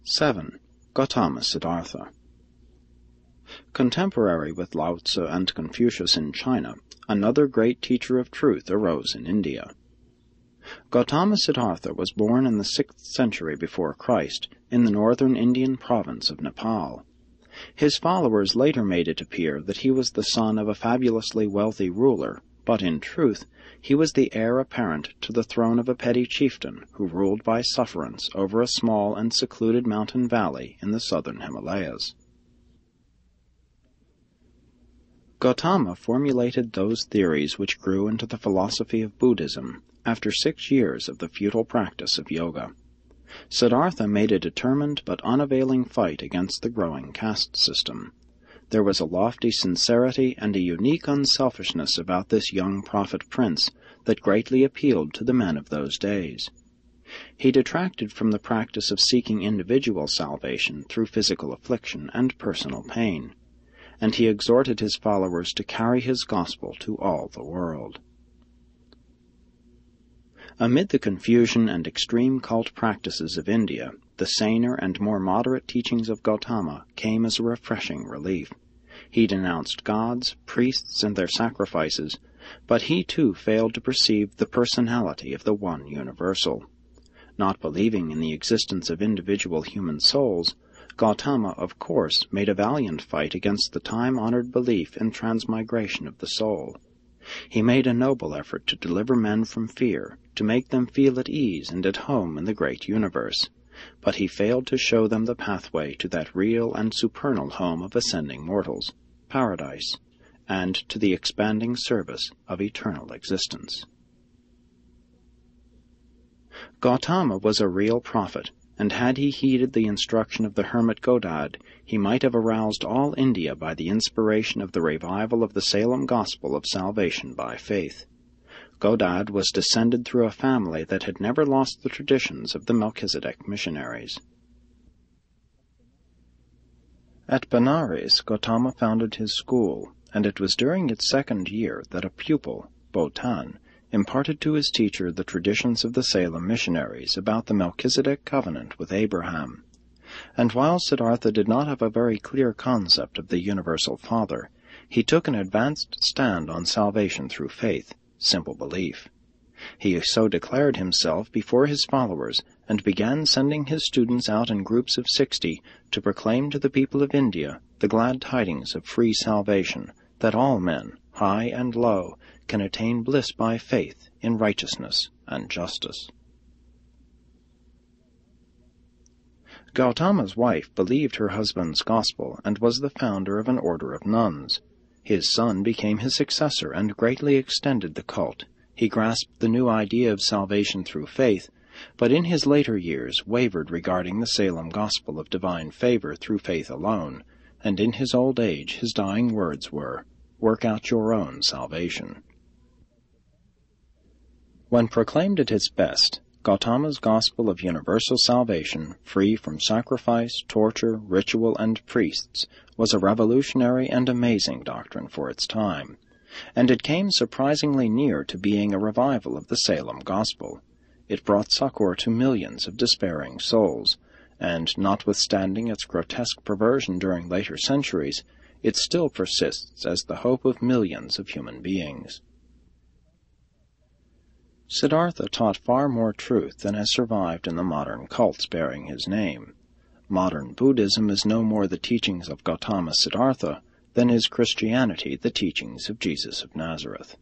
7. Gautama Siddhartha. Contemporary with Lao Tzu and Confucius in China, another great teacher of truth arose in India. Gautama Siddhartha was born in the 6th century before Christ in the northern Indian province of Nepal. His followers later made it appear that he was the son of a fabulously wealthy ruler, but in truth he was the heir apparent to the throne of a petty chieftain who ruled by sufferance over a small and secluded mountain valley in the southern Himalayas. Gautama formulated those theories which grew into the philosophy of Buddhism after 6 years of the futile practice of yoga. Siddhartha made a determined but unavailing fight against the growing caste system. There was a lofty sincerity and a unique unselfishness about this young prophet prince that greatly appealed to the men of those days. He detracted from the practice of seeking individual salvation through physical affliction and personal pain, and he exhorted his followers to carry his gospel to all the world. Amid the confusion and extreme cult practices of India, the saner and more moderate teachings of Gautama came as a refreshing relief. He denounced gods, priests, and their sacrifices, but he too failed to perceive the personality of the one universal. Not believing in the existence of individual human souls, Gautama, of course, made a valiant fight against the time-honored belief in transmigration of the soul. He made a noble effort to deliver men from fear, to make them feel at ease and at home in the great universe, but he failed to show them the pathway to that real and supernal home of ascending mortals, paradise, and to the expanding service of eternal existence. Gautama was a real prophet, and had he heeded the instruction of the hermit Godad, he might have aroused all India by the inspiration of the revival of the Salem gospel of salvation by faith. Godad was descended through a family that had never lost the traditions of the Melchizedek missionaries. At Benares, Gautama founded his school, and it was during its 2nd year that a pupil, Bhotan, imparted to his teacher the traditions of the Salem missionaries about the Melchizedek covenant with Abraham. And while Siddhartha did not have a very clear concept of the universal Father, he took an advanced stand on salvation through faith, simple belief. He so declared himself before his followers, and began sending his students out in groups of 60 to proclaim to the people of India the glad tidings of free salvation, that all men, high and low, can attain bliss by faith in righteousness and justice. Gautama's wife believed her husband's gospel and was the founder of an order of nuns. His son became his successor and greatly extended the cult. He grasped the new idea of salvation through faith, but in his later years wavered regarding the Salem gospel of divine favor through faith alone, and in his old age his dying words were, "Work out your own salvation." When proclaimed at its best, Gautama's gospel of universal salvation, free from sacrifice, torture, ritual, and priests, was a revolutionary and amazing doctrine for its time, and it came surprisingly near to being a revival of the Salem gospel. It brought succor to millions of despairing souls, and, notwithstanding its grotesque perversion during later centuries, it still persists as the hope of millions of human beings. Siddhartha taught far more truth than has survived in the modern cults bearing his name. Modern Buddhism is no more the teachings of Gautama Siddhartha than is Christianity the teachings of Jesus of Nazareth.